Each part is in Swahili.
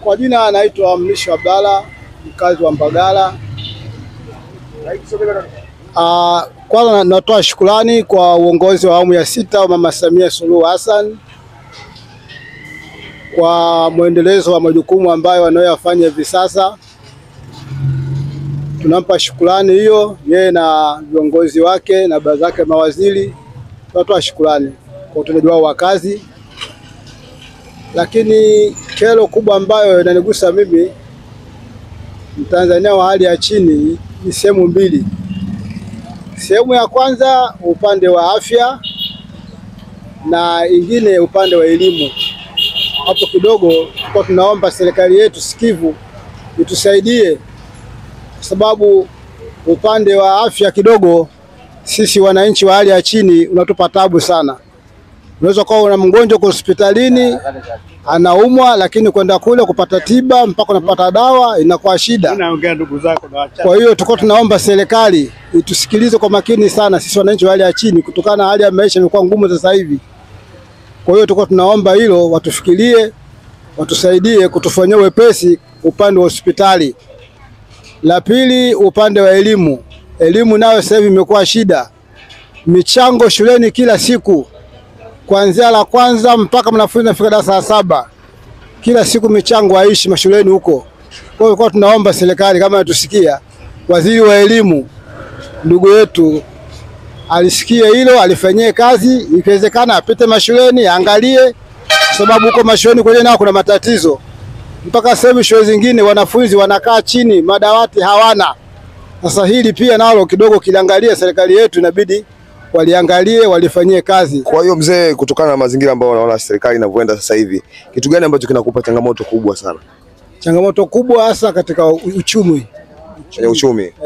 Kwa jina anaitwa Mlisho Abdalla, mkazi wa Mbagala. Kwanza natoa shukrani kwa uongozi wa awamu ya 6 wa Mama Samia Suluhu Hassan kwa muendelezo wa majukumu ambayo wanayoyafanya hivi sasa. Tunampa shukrani hiyo yeye na viongozi wake na baadhi yake mawaziri. Tunatoa shukrani kwa utendaji wao wa kazi. Lakini kero kubwa ambayo inanigusa mimi Mtanzania wa hali ya chini ni sehemu mbili. Sehemu ya kwanza upande wa afya na ingine upande wa elimu. Hapo kidogo kwa tunaomba serikali yetu sikivu itusaidie, kwa sababu upande wa afya kidogo sisi wananchi wa hali ya chini unatupa tabu sana. Unaweza kuwa una mgonjwa kwa hospitalini anaumwa, lakini kwenda kule kupata tiba mpaka unapata dawa inakuwa shida. Unaongea ndugu zako na wachache. Kwa hiyo tuko tunaomba serikali itusikilize kwa makini sana sisi wananchi wa hali ya chini, kutokana na hali ya maisha imekuwa ngumu sasa hivi. Kwa hiyo tuko tunaomba hilo watufikirie, watusaidie kutufanyia wepesi upande wa hospitali. La pili, upande wa elimu. Elimu nayo sasa hivi imekuwa shida. Michango shuleni kila siku, kuanzia la kwanza mpaka mwanafunzi anafika darasa la 7. Kila siku michango haishi mashuleni huko. Kwa hiyo tunaomba serikali kama inatusikia, waziri wa elimu ndugu yetu alisikie hilo, alifanyie kazi, ikiwezekana apite mashuleni angalie, kwa sababu huko mashuleni kwenye nao kuna matatizo. Mpaka sasa shule zingine wanafunzi wanakaa chini, madawati hawana. Sasa hili pia nalo kidogo kiliangalia serikali yetu, inabidi waliangalie, walifanyie kazi. Kwa hiyo mzee, kutokana na mazingira ambayo unaona serikali inavyoenda sasa hivi, kitu gani ambacho kinakupa changamoto kubwa sana? Changamoto kubwa hasa katika uchumi.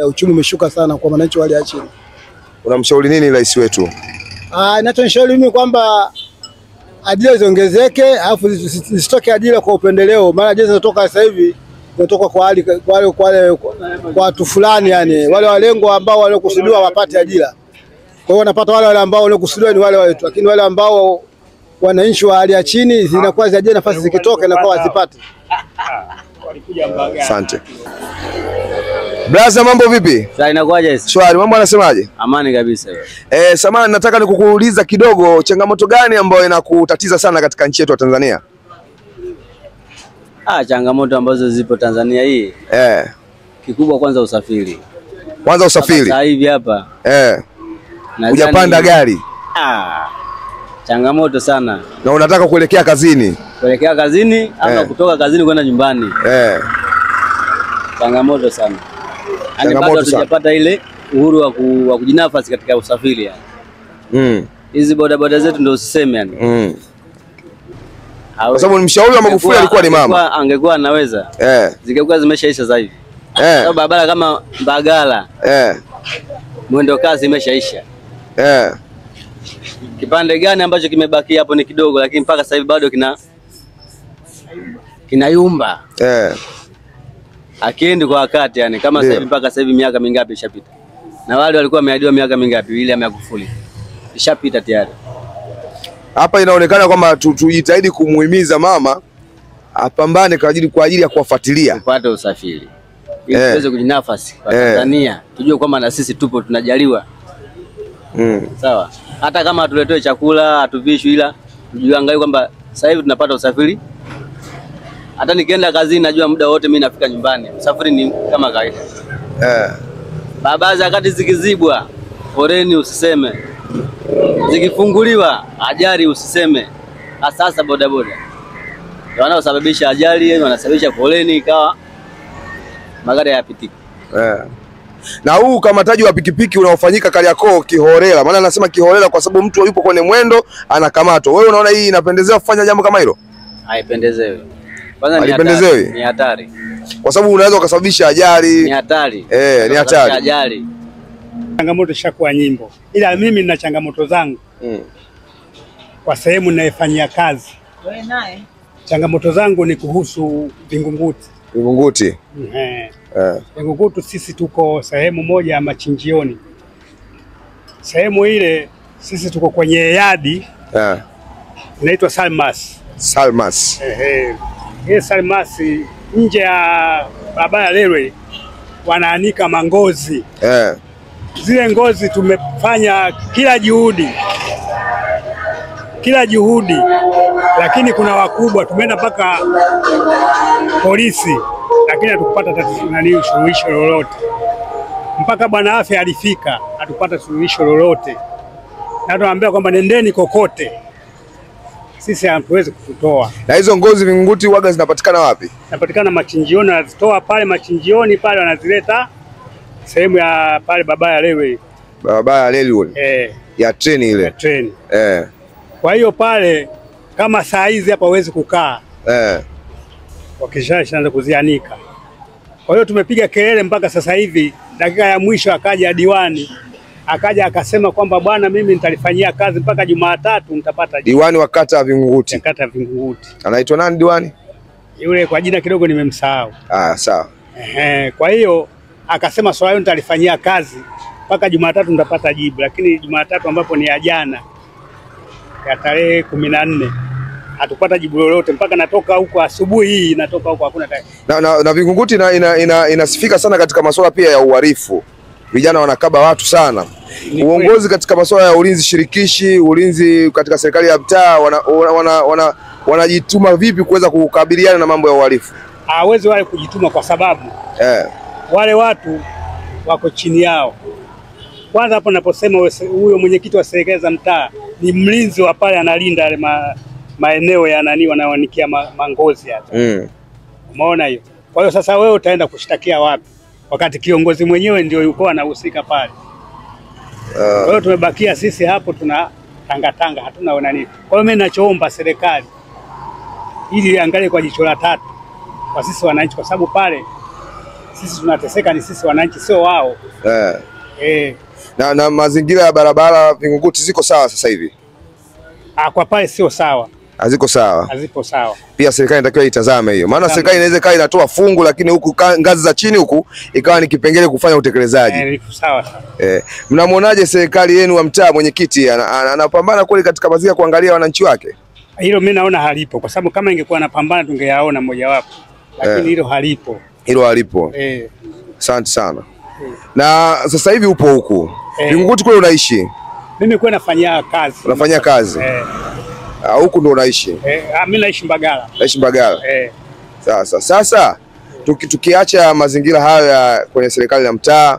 Uchumi umeshuka sana kwa wananchi wa hali ya chini. Unamshauri nini rais wetu? Ninachoshauri mimi kwamba ajira ziongezeke, alafu zisitoke ajira kwa upendeleo. Maana ajira zinatoka sasa hivi zinatoka kwa watu fulani, yani wale walengwa ambao waliokusudiwa wapate ajira. Kwa hiyo wanapata wale ambao waliokusudiwa ni wale wetu, lakini wale ambao wananchi wa hali ya chini zinakuwa zaje nafasi zikitoka na kwa wazipate. Asante. Brother, mambo vipi? Sasa inakuaje hizo? Shwari, mambo anasemaje? Amani kabisa. Samahani, nataka nikukuuliza kidogo, changamoto gani ambayo inakutatiza sana katika nchi yetu ya Tanzania? Changamoto ambazo zipo Tanzania hii. Kikubwa kwanza usafiri. Kwanza usafiri. Sasa hivi hapa. Hujapanda gari. Changamoto sana. Na unataka kuelekea kazini. Kuelekea kazini au kutoka kazini kwenda nyumbani. Changamoto sana. Yaani bado hatujapata ile uhuru wa kujinafasi katika usafiri yani. Hizi bodaboda zetu ndio usiseme yani. Kwa sababu mshauri wa Magufuli alikuwa ni mama. Angekuwa anaweza. Zingekuwa zimeshaisha sasa hivi. Sababu barabara kama Mbagala. Mwendo kasi imeshaisha. Kipande gani ambacho kimebaki hapo ni kidogo, lakini mpaka sasa hivi bado kinayumba. Akiendi kwa wakati yani, kama sasa hivi mpaka sasa hivi miaka mingapi ishapita. Na wale walikuwa wameahidiwa miaka mingapi ile ya Magufuli. Ishapita tayari. Hapa inaonekana kwamba tujitahidi kumuhimiza mama apambane kwa ajili ya kuwafuatilia kupata usafiri. Ili tuweze kujinafasi kwa Tanzania. Tujue kwamba na sisi tupo tunajaliwa. Sawa. Hata kama tuletewe chakula, hatuvishwi, ila tujiangalie kwamba sasa hivi tunapata usafiri. Hata nikienda kazini najua muda wote mimi nafika nyumbani. Usafiri ni kama kawaida. Barabara za kati zikizibwa, foreni usiseme. Zikifunguliwa, ajali usiseme. Sasa bodaboda wanaosababisha ajali, wanasababisha foreni ikawa magari hayapitiki. Na huu ukamataji wa pikipiki unaofanyika Kariakoo kiholela. Maana nasema kiholela kwa sababu mtu yupo kwenye mwendo anakamatwa. Wewe unaona hii inapendezewa kufanya jambo kama hilo? Haipendezewi. Kwanza ni hatari. Kwa sababu unaweza ukasababisha ajali. Ni hatari. Ni hatari. Ajali. Changamoto shakuwa nyimbo. Ila mimi nina changamoto zangu. Kwa sehemu ninayofanyia kazi. Wewe naye? Changamoto zangu ni kuhusu Vingunguti. Vingunguti. Vingunguti sisi tuko sehemu moja ya machinjioni. Sehemu ile sisi tuko kwenye yadi. Inaitwa Salmas. Salmas. Yes, Almasi nje ya barabara ya Railway wanaanika mangozi. Zile ngozi tumefanya kila juhudi, lakini kuna wakubwa tumeenda mpaka polisi, lakini hatukupata suluhisho lolote. Mpaka bwana afya alifika, hatupata suluhisho lolote. Na tunaambia kwamba nendeni kokote, sisi hatuwezi kututoa. Na hizo ngozi vingunguti waga zinapatikana wapi? Zinapatikana machinjioni, wanazitoa pale machinjioni pale, wanazileta sehemu ya pale barabara ya Railway. Barabara ya Railway. Ya treni ile. Ya treni. Kwa hiyo pale kama saa hizi hapa huwezi kukaa. Wakishaanza kuzianika. Kwa hiyo tumepiga kelele mpaka sasa hivi, dakika ya mwisho akaja diwani. Akaja akasema kwamba bwana, mimi nitalifanyia kazi mpaka Jumatatu nitapata jibu. Diwani wa kata ya Vingunguti. Kata ya Vingunguti. Anaitwa nani diwani? Yule kwa jina kidogo nimemsahau. Sawa. Kwa hiyo akasema swala hilo nitalifanyia kazi mpaka Jumatatu nitapata jibu, lakini Jumatatu ambapo ni ya jana ya tarehe 14 hatupata jibu lolote mpaka natoka huko asubuhi hii, natoka huko hakuna na Vingunguti inasifika sana katika masuala pia ya uhalifu. Vijana wanakaba watu sana. Uongozi katika masuala ya ulinzi shirikishi, ulinzi katika serikali ya mtaa wanajituma vipi kuweza kukabiliana na mambo ya uhalifu? Hawezi wale kujituma kwa sababu wale watu wako chini yao. Kwanza hapo naposema huyo mwenyekiti wa serikali za mtaa ni mlinzi wa pale, analinda yale maeneo ya nani wanaonikia mangozi hapa. Umeona hiyo? Kwa hiyo sasa wewe utaenda kushtakia wapi wakati kiongozi mwenyewe ndio yuko anahusika pale? Kwa hiyo tumebakia sisi hapo tuna tanga hatuna nani. Kwa hiyo mimi ninachoomba serikali ili angalie kwa jicho la tatu kwa sisi wananchi, kwa sababu pale sisi tunateseka ni sisi wananchi, sio wao. Na mazingira ya barabara Vingunguti ziko sawa sasa hivi? Kwa pale sio sawa. Haziko sawa. Hazipo sawa. Pia serikali inatakiwa itazame hiyo. Maana serikali inaweza kaa inatoa fungu, lakini huku ngazi za chini huku ikawa ni kipengele kufanya utekelezaji. Sawa. Mnamuonaje serikali yenu wa mtaa, mwenyekiti anapambana kweli katika mazingira kuangalia wananchi wake? Hilo mimi naona halipo, kwa sababu kama ingekuwa anapambana tungeyaona mmoja wapo. Lakini hilo halipo. Hilo halipo. Asante sana. Na sasa hivi upo huku. Vingunguti kule unaishi? Mimi kwa nafanyia kazi. Unafanya kazi? Huku ndo unaishi? Mimi naishi Mbagala. Naishi Mbagala. Sasa tukiacha mazingira hayo ya kwenye serikali ya mtaa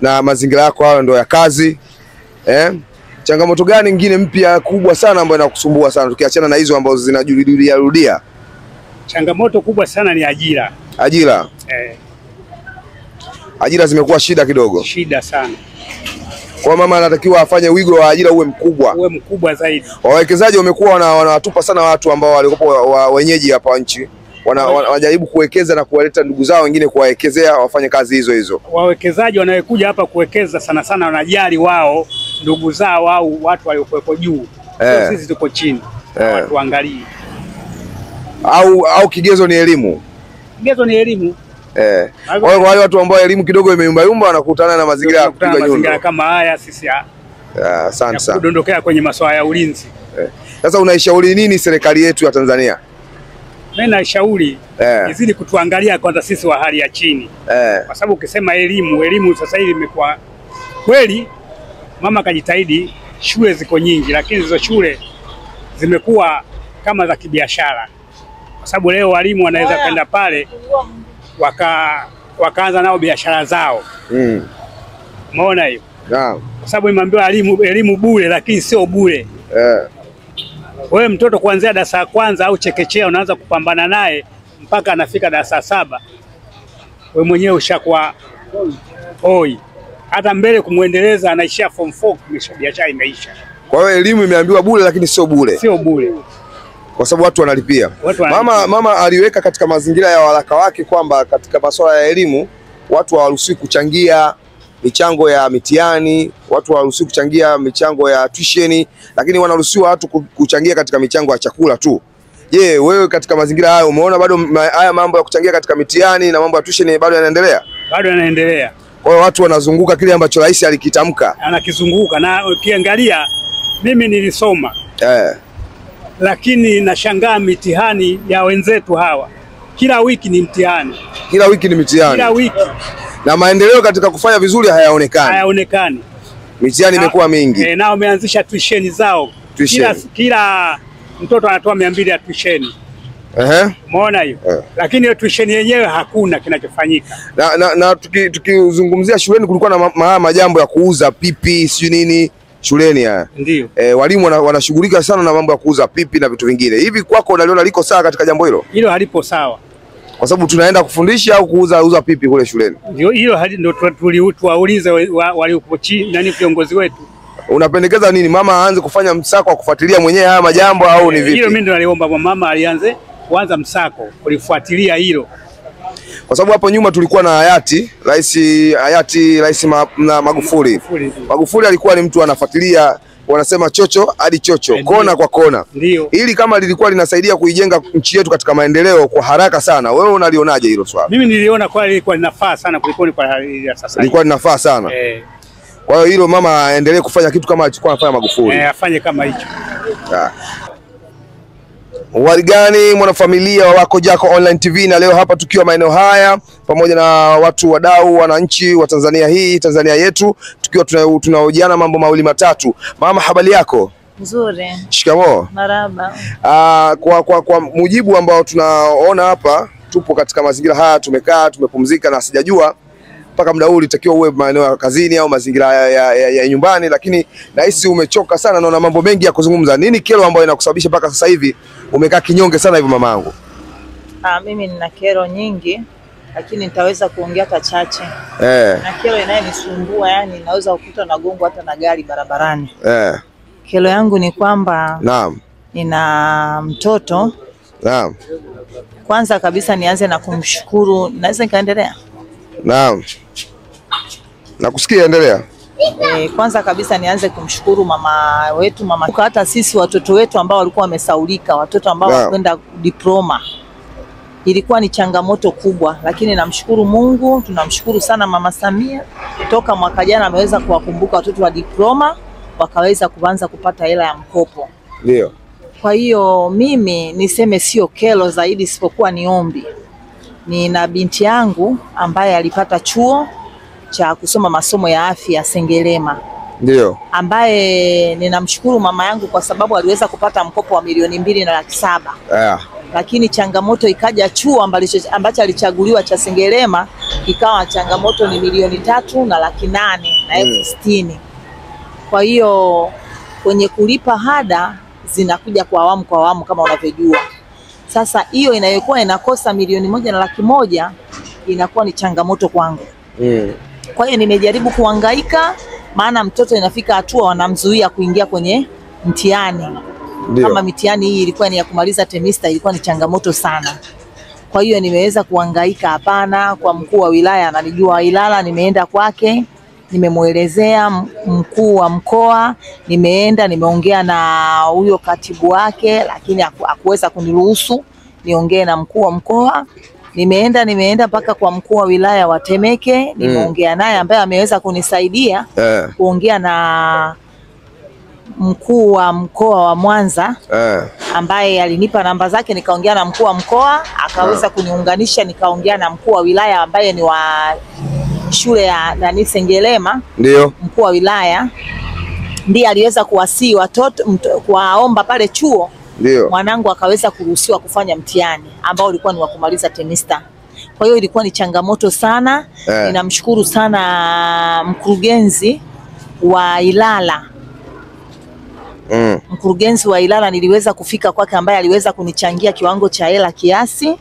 na mazingira yako hayo ndo ya kazi, changamoto gani nyingine mpya kubwa sana ambayo inakusumbua sana tukiachana na hizo ambazo zinajirudia? Changamoto kubwa sana ni ajira. Ajira zimekuwa shida kidogo. Shida sana. Kwa mama anatakiwa afanye wigo wa ajira uwe mkubwa zaidi. Wawekezaji wamekuwa wanawatupa sana watu ambao walikuwa wenyeji hapa nchi. Wanajaribu kuwekeza na kuwaleta ndugu zao wengine kuwawekezea wafanye kazi hizo. Wawekezaji wanaokuja hapa kuwekeza sana wanajali wao ndugu zao au watu waliokuwa juu. Sisi tuko chini. Watu angalie. Au kigezo ni elimu. Kigezo ni elimu. Wale watu ambao elimu kidogo imeyumba wanakutana na mazingira ya kupiga nyundo. Mazingira kama haya sisi asante sana. Kudondokea kwenye masuala ya ulinzi. Sasa unaishauri nini serikali yetu ya Tanzania? Mimi naishauri izidi kutuangalia kwanza sisi wa hali ya chini. Kwa sababu ukisema elimu sasa hivi imekuwa kweli, mama kajitahidi, shule ziko nyingi, lakini hizo shule zimekuwa kama za kibiashara. Kwa sababu leo walimu wanaweza kwenda pale wakaanza nao biashara zao. Umeona hiyo? Naam. Kwa sababu imeambiwa elimu bure, lakini sio bure. Wewe mtoto kuanzia darasa la kwanza au chekechea unaanza kupambana naye mpaka anafika darasa 7. Wewe mwenyewe ushakuwa hoi. Hata mbele kumuendeleza anaishia form 4 biashara imeisha. Kwa hiyo elimu imeambiwa bure, lakini sio bure. Sio bure. Kwa sababu watu wanalipia. Mama aliweka katika mazingira ya waraka wake kwamba katika masuala ya elimu watu hawaruhusiwi kuchangia michango ya mitihani, watu hawaruhusiwi kuchangia michango ya tuition, lakini wanaruhusiwa watu kuchangia katika michango ya chakula tu. Je, wewe katika mazingira hayo umeona bado haya mambo ya kuchangia katika mitihani na mambo ya tuition bado yanaendelea? Bado yanaendelea. Kwa hiyo watu wanazunguka kile ambacho rais alikitamka. Anakizunguka, na ukiangalia mimi nilisoma. lakini nashangaa mitihani ya wenzetu hawa. Kila wiki ni mtihani. Kila wiki ni mtihani. Kila wiki. Na maendeleo katika kufanya vizuri hayaonekani. Hayaonekani. Mitihani imekuwa mingi. Na wameanzisha tuition zao. Kila mtoto anatoa 200 ya tuition. Umeona hiyo? Lakini hiyo tuition yenyewe hakuna kinachofanyika. Na tukizungumzia shuleni kulikuwa na majambo ya kuuza pipi, sio nini shuleni haya. Ndio. Walimu wanashughulika sana na mambo ya kuuza pipi na vitu vingine. Hivi kwako unaliona liko sawa katika jambo hilo? Hilo halipo sawa. Kwa sababu tunaenda kufundisha au kuuza pipi kule shuleni? Ndio, hilo ndio tuliwaulize waliokuwa chini nani viongozi wetu. Unapendekeza nini? Mama aanze kufanya msako wa kufuatilia mwenyewe haya majambo au ni vipi? Hilo mimi ndo naliomba mama alianze kuanza msako kulifuatilia hilo. Kwa sababu hapo nyuma tulikuwa na hayati Rais Magufuli. Magufuli alikuwa ni mtu anafuatilia, wanasema chocho hadi chocho, kona kwa kona. Ndio. Ili kama lilikuwa linasaidia kuijenga nchi yetu katika maendeleo kwa haraka sana. Wewe unalionaje hilo swala? Mimi niliona kwa ilikuwa linafaa sana kuliko kwa sasa. Ilikuwa linafaa sana. Kwa hiyo hilo mama aendelee kufanya kitu kama alichokuwa anafanya Magufuli. Afanye kama hicho. Warigani mwanafamilia wa Wako Jako Online TV, na leo hapa tukiwa maeneo haya pamoja na watu wadau, wananchi wa Tanzania hii, Tanzania yetu, tukiwa tunahojiana mambo mawili matatu. Mama, habari yako? Nzuri. Shikamoo. Marhaba. Kwa mujibu ambao tunaona hapa, tupo katika mazingira haya, tumekaa, tumepumzika, na sijajua mpaka muda huu ulitakiwa uwe maeneo ya kazini au mazingira ya nyumbani, lakini nahisi umechoka sana, naona mambo mengi ya kuzungumza. Nini kero ambayo inakusababisha mpaka sasa hivi umekaa kinyonge sana hivi mamangu? Mimi nina kero nyingi, lakini nitaweza kuongea hata chache. Na kero inayonisumbua, yani naweza kukuta nagongwa hata na gari barabarani. Kero yangu ni kwamba nina mtoto. Kwanza kabisa nianze na kumshukuru. Naweza nikaendelea? Nakusikia, endelea. Kwanza kabisa nianze kumshukuru mama wetu, hata sisi watoto wetu ambao walikuwa wamesaulika, watoto ambao wakwenda diploma. Ilikuwa ni changamoto kubwa, lakini namshukuru Mungu, tunamshukuru sana Mama Samia. Toka mwaka jana ameweza kuwakumbuka watoto wa diploma, wakaweza kuanza kupata hela ya mkopo. Ndio. Kwa hiyo mimi niseme sio kero zaidi, isipokuwa ni ombi. Nina binti yangu ambaye alipata chuo cha kusoma masomo ya afya Sengerema. Ndio. Ambaye ninamshukuru mama yangu kwa sababu aliweza kupata mkopo wa 2,207,000. Lakini changamoto ikaja, chuo ambacho alichaguliwa cha Sengerema ikawa changamoto ni 3,800,060. Kwa hiyo kwenye kulipa ada zinakuja kwa awamu kama unavyojua. Sasa hiyo inayokuwa inakosa 1,100,000 inakuwa ni changamoto kwangu. Kwa hiyo nimejaribu kuhangaika, maana mtoto inafika hatua wanamzuia kuingia kwenye mtihani. Kama mitihani hii ilikuwa ni ya kumaliza semester, ilikuwa ni changamoto sana. Kwa hiyo nimeweza kuhangaika hapana, kwa mkuu wa wilaya ananijua Ilala, nimeenda kwake, nimemuelezea mkuu wa mkoa, nimeongea na huyo katibu wake, lakini hakuweza kuniruhusu niongee na mkuu wa mkoa. Nimeenda mpaka kwa mkuu wa wilaya wa Temeke, nimeongea naye ambaye ameweza kunisaidia kuongea na mkuu wa mkoa wa Mwanza ambaye alinipa namba zake, nikaongea na mkuu wa mkoa akaweza kuniunganisha, nikaongea na mkuu wa wilaya ambaye ni wa shule ya Sengerema. Ndio. Mkuu wa wilaya ndiye aliweza kuwasii watoto kuwaomba pale chuo. Ndio. Mwanangu akaweza kuruhusiwa kufanya mtihani ambao ulikuwa ni wa kumaliza semester. Kwa hiyo ilikuwa ni changamoto sana. Ninamshukuru sana mkurugenzi wa Ilala. Mkurugenzi wa Ilala niliweza kufika kwake, ambaye aliweza kunichangia kiwango cha hela kiasi.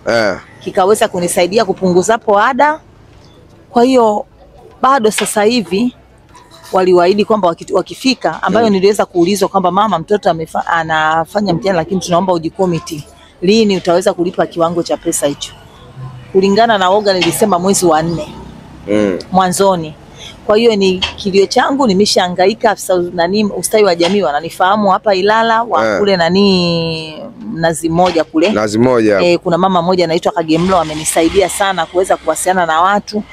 Kikaweza kunisaidia kupunguzapo ada. Kwa hiyo bado sasa hivi waliwaahidi kwamba wakifika, ambayo niliweza kuulizwa kwamba mama, mtoto anafanya mtihani lakini tunaomba ujikomiti, lini utaweza kulipa kiwango cha pesa hicho? Kulingana na woga nilisema mwezi wa 4 mwanzoni. Kwa hiyo ni kilio changu, nimeshahangaika. Ustawi wa jamii wananifahamu hapa Ilala, wa kule Nazi Moja kule. Nazi Moja. Kuna mama mmoja anaitwa Kagemlo amenisaidia sana kuweza kuwasiliana na watu.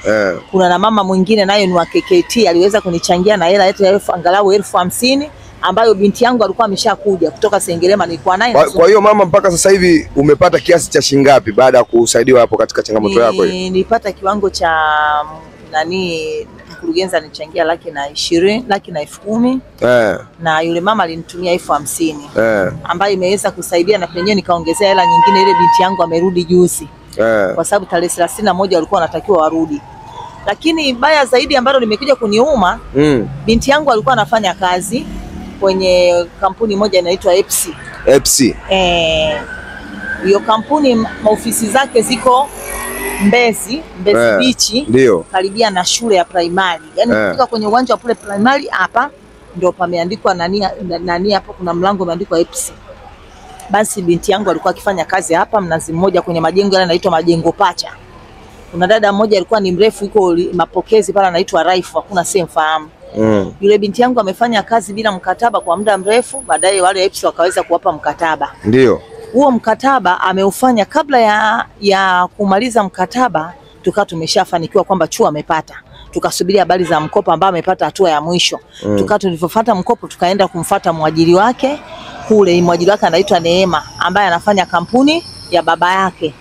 Kuna na mama mwingine nayo ni wa KKT aliweza kunichangia na hela yetu angalau 50,000 ambayo binti yangu alikuwa ameshakuja kutoka Sengerema, nilikuwa naye. Kwa hiyo mama, mpaka sasa hivi umepata kiasi cha shilingi ngapi baada ya kusaidiwa hapo katika changamoto yako hiyo? Nilipata kiwango cha mkurugenzi anichangia 1,10,000 na yule mama alinitumia 50,000 ambayo imeweza kusaidia, na penyewe nikaongezea hela nyingine. Ile binti yangu amerudi juzi kwa sababu tarehe 31 walikuwa wanatakiwa warudi. Lakini baya zaidi ambalo limekuja kuniuma, binti yangu alikuwa anafanya kazi kwenye kampuni moja inaitwa EPSI. Hiyo kampuni ofisi zake ziko Mbezi Beach, karibia na shule ya primary. Yaani kutoka kwenye uwanja wa pale primary hapa ndio pameandikwa nani hapo kuna mlango umeandikwa EPSI. Basi binti yangu alikuwa akifanya kazi hapa Mnazi Mmoja kwenye majengo yale yanaitwa majengo pacha. Kuna dada mmoja alikuwa ni mrefu, yuko mapokezi pale anaitwa Raifu, hakuna sehemu fahamu. Yule binti yangu amefanya kazi bila mkataba kwa muda mrefu, baadaye wale EPSI wakaweza kuwapa mkataba. Ndio. Huo mkataba ameufanya kabla ya kumaliza mkataba, tukawa tumeshafanikiwa kwamba chuo amepata. Tukasubiri habari za mkopo ambao amepata hatua ya mwisho. Tukawa tulivyofuata mkopo tukaenda kumfuata mwajiri wake kule. Mwajiri wake anaitwa Neema ambaye anafanya kampuni ya baba yake.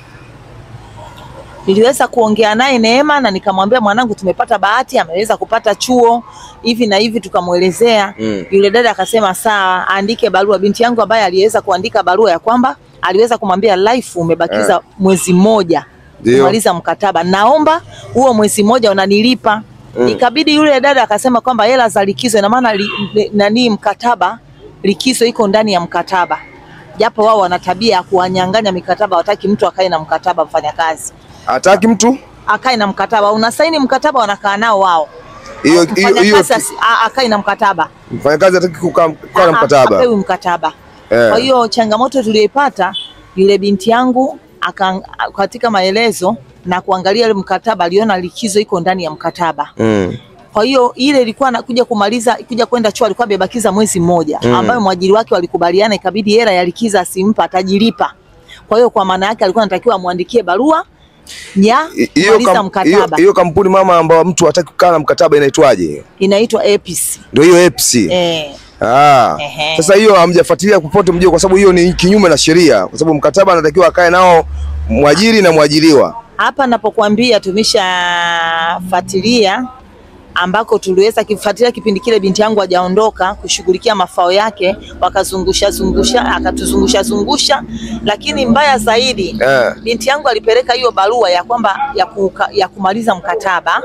Niliweza kuongea naye Neema na nikamwambia mwanangu tumepata bahati, ameweza kupata chuo hivi na hivi, tukamuelezea. Yule dada akasema sawa, aandike barua. Binti yangu ambaye aliweza kuandika barua ya kwamba aliweza kumwambia Life umebakiza mwezi mmoja kumaliza mkataba, naomba huo mwezi mmoja unanilipa. Ikabidi yule dada akasema kwamba hela za likizo, ina maana mkataba likizo iko ndani ya mkataba, japo wao wana tabia ya kuwanyang'anya mikataba. Wataki mtu akae na mkataba, mfanya kazi hataki mtu akae na mkataba. Unasaini mkataba wanakaa nao wao, hiyo akae na mkataba. Mfanyakazi hataki kukaa na mkataba, apewe mkataba. Kwa hiyo changamoto tuliyoipata, yule binti yangu katika maelezo na kuangalia ile mkataba aliona likizo iko ndani ya mkataba. Kwa hiyo ile ilikuwa anakuja kuja kwenda chuo, alikuwa amebakiza mwezi mmoja ambayo mwajiri wake walikubaliana, ikabidi hela ya likizo asimpa, atajilipa. Kwa hiyo kwa maana yake alikuwa anatakiwa muandikie barua ya kumaliza mkataba. Hiyo kampuni mama ambayo mtu hataki kukaa na mkataba inaitwaje? Inaitwa EPSI. Ndio hiyo EPSI. Sasa hiyo hamjafuatilia popote mjue, kwa sababu hiyo ni kinyume na sheria, kwa sababu mkataba anatakiwa akae nao mwajiri na mwajiriwa. Hapa napokuambia tumeshafuatilia, ambako tuliweza kufuatilia kipindi kile binti yangu hajaondoka kushughulikia mafao yake, akatuzungusha, lakini mbaya zaidi binti yangu alipeleka hiyo barua ya kwamba ya kumaliza mkataba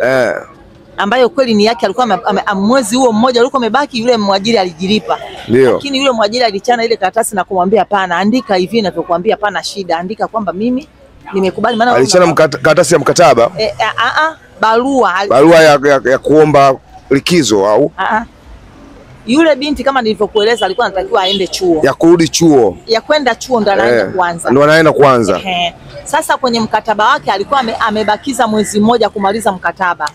ambayo kweli ni yake, alikuwa mwezi huo mmoja ulikuwa umebaki, yule mwajiri alijilipa. Lakini yule mwajiri alichana ile karatasi na kumwambia hapana, andika hivi ninavyokuambia, hapana shida, andika kwamba mimi nimekubali. Maana alichana karatasi ya mkataba, barua ya kuomba likizo au yule binti kama nilivyokueleza alikuwa anatakiwa aende chuo, ya kurudi chuo, ya kwenda chuo ndo anaenda kwanza, ndo anaenda kwanza. Sasa kwenye mkataba wake alikuwa amebakiza mwezi mmoja kumaliza mkataba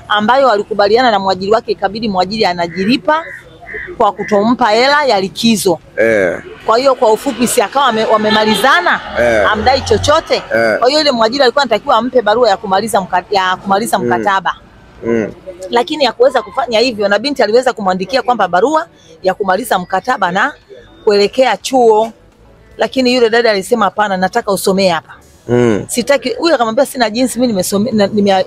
ambayo alikubaliana na mwajiri wake, ikabidi mwajiri anajilipa kwa kutompa hela ya likizo. Kwa hiyo kwa ufupi si akawa wamemalizana, amdai chochote. Kwa hiyo ile mwajiri alikuwa anatakiwa ampe barua ya kumaliza mkataba. Lakini hakuweza kufanya hivyo, na binti aliweza kumwandikia kwamba barua ya kumaliza mkataba na kuelekea chuo. Lakini yule dada alisema hapana, nataka usomee hapa. Sitaki. Huyo akamwambia sina jinsi, mimi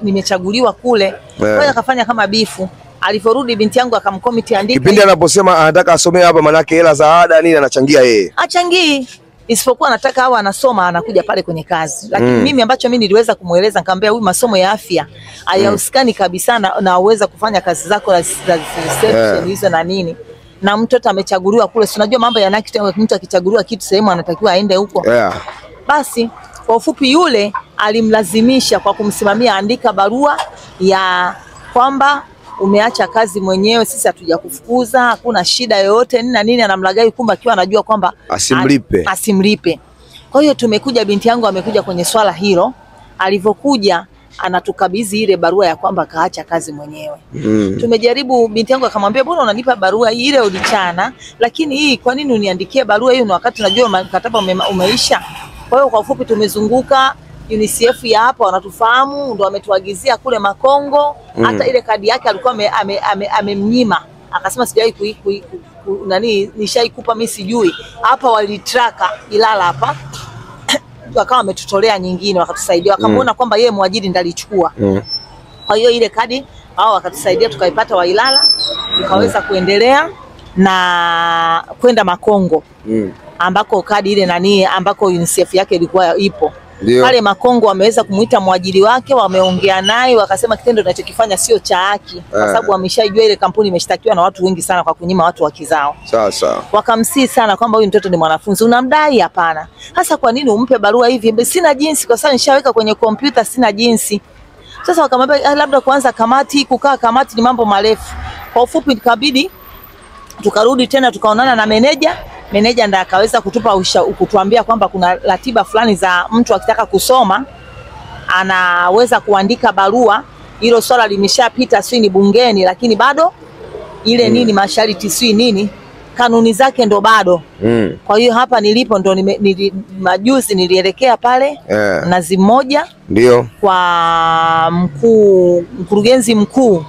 nimechaguliwa kule. Kwa hiyo akafanya kama bifu. Aliporudi binti yangu akamkomiti andika. Kipindi anaposema anataka asomee hapa, manake hela za ada nini anachangia yeye? Achangii. Isipokuwa anataka hawa anasoma anakuja pale kwenye kazi. Lakini mimi ambacho mimi niliweza kumueleza, nikamwambia huyu masomo ya afya hayahusikani kabisa na uweza kufanya kazi zako za reception hizo na nini. Na mtoto amechaguliwa kule. Si unajua mambo ya mtu akichaguliwa kitu sehemu anatakiwa aende huko. Basi kwa ufupi yule alimlazimisha kwa kumsimamia, andika barua ya kwamba umeacha kazi mwenyewe, sisi hatujakufukuza, hakuna shida yoyote nini na nini, anamlagai kumbe akiwa anajua kwamba asimlipe. Kwa hiyo tumekuja, binti yangu amekuja kwenye swala hilo, alivyokuja anatukabidhi ile barua ya kwamba kaacha kazi mwenyewe. Tumejaribu, binti yangu akamwambia mbona unanipa barua ile ulichana, lakini hii kwa nini uniandikie barua hiyo na wakati unajua mkataba umeisha? Kwa hiyo kwa ufupi tumezunguka UNICEF ya hapa, wanatufahamu, ndo ametuagizia kule Makongo. Hata ile kadi yake alikuwa amemnyima, akasema sijawahi nishaikupa mimi sijui. Hapa walitraka Ilala hapa. Wakawa wametutolea nyingine wakatusaidia wakamuona kwamba yeye mwajiri ndiye alichukua. Kwa hiyo ile kadi hao wakatusaidia tukaipata wa Ilala tukaweza kuendelea na kwenda Makongo. Ambako kadi ile ambako UNICEF yake ilikuwa ipo. Pale Makongo wameweza kumuita mwajiri wake, wameongea naye wakasema kitendo tunachokifanya sio cha haki kwa sababu wameshajua ile kampuni imeshtakiwa na watu wengi sana kwa kunyima watu haki zao. Sawa. Wakamsii sana kwamba huyu mtoto ni mwanafunzi, unamdai? Hapana. Sasa kwa nini umpe barua hivi? Sina jinsi kwa sababu nishaweka kwenye kompyuta, sina jinsi. Sasa wakamwambia labda kuanza kamati, kukaa kamati ni mambo marefu. Kwa ufupi ikabidi tukarudi tena tukaonana na meneja. Meneja ndiye akaweza kutuambia kwamba kuna ratiba fulani za mtu akitaka kusoma anaweza kuandika barua. Hilo swala limeshapita ni bungeni, lakini bado ile masharti kanuni zake ndo bado. Kwa hiyo hapa nilipo ndo majuzi nilielekea pale Mnazi Mmoja ndio kwa mkurugenzi mkuu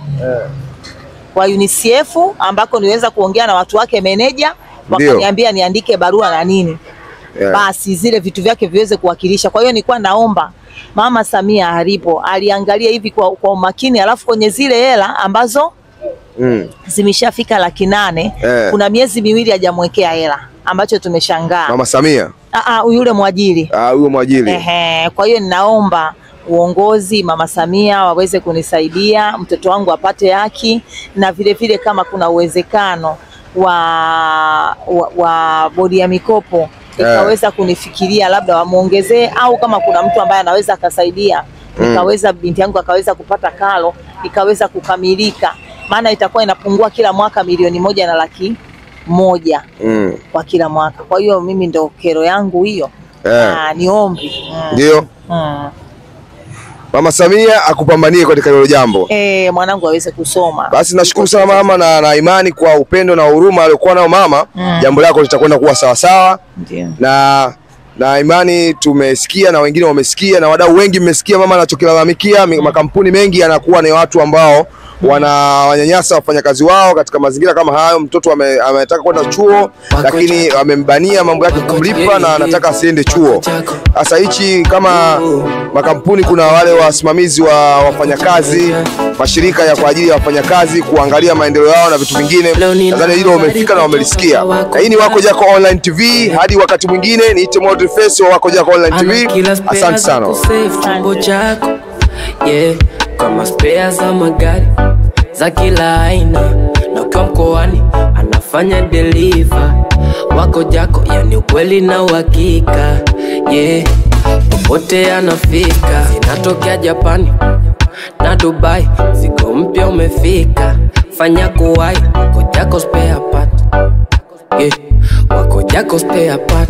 wa UNICEF ambako niweza kuongea na watu wake meneja. Wakaniambia niandike barua na nini. Basi zile vitu vyake viweze kuwakilisha. Kwa hiyo nilikuwa naomba Mama Samia alipo aliangalia hivi kwa umakini, alafu kwenye zile hela ambazo zimeshafika 800,000 kuna miezi 2 hajamwekea hela, ambacho tumeshangaa. Mama Samia yule mwajiri. Huyo mwajiri. Kwa hiyo ninaomba uongozi Mama Samia waweze kunisaidia mtoto wangu apate haki, na vile vile kama kuna uwezekano wa bodi ya mikopo ikaweza kunifikiria labda wamuongezee, au kama kuna mtu ambaye anaweza akasaidia ikaweza binti yangu akaweza kupata karo ikaweza kukamilika, maana itakuwa inapungua kila mwaka 1,100,000 kwa kila mwaka. Kwa hiyo mimi ndo kero yangu hiyo. Niombi. Ndio. Mama Samia akupambanie katika hilo jambo. Mwanangu aweze kusoma. Basi nashukuru sana mama, na imani kwa upendo na huruma aliyokuwa nao mama, jambo lako litakwenda kuwa sawa sawa. Ndio. Na imani tumesikia na wengine wamesikia na wadau wengi mmesikia mama anachokilalamikia. Makampuni mengi yanakuwa ni watu ambao wanawanyanyasa wafanyakazi wao katika mazingira kama hayo. Mtoto ametaka kwenda chuo lakini amembania mambo yake kumlipa na anataka asiende chuo. Sasa hichi kama makampuni, kuna wale wasimamizi wa wafanyakazi, mashirika ya kwa ajili ya wafanyakazi kuangalia maendeleo yao na vitu vingine. Nadhani hilo wamefika na wamelisikia. Na hii ni Wako Jako Online TV. Hadi wakati mwingine, niite Model Face wa Wako Jako Online TV. Asante sana. Kama spare za magari za kila aina, na kwa mkoani anafanya deliver. Wako Jako, yani ukweli na uhakika. Popote anafika, zinatokea Japani na Dubai, zigo mpya umefika, fanya kuwai. Wako Jako spare part. Wako Jako spare part.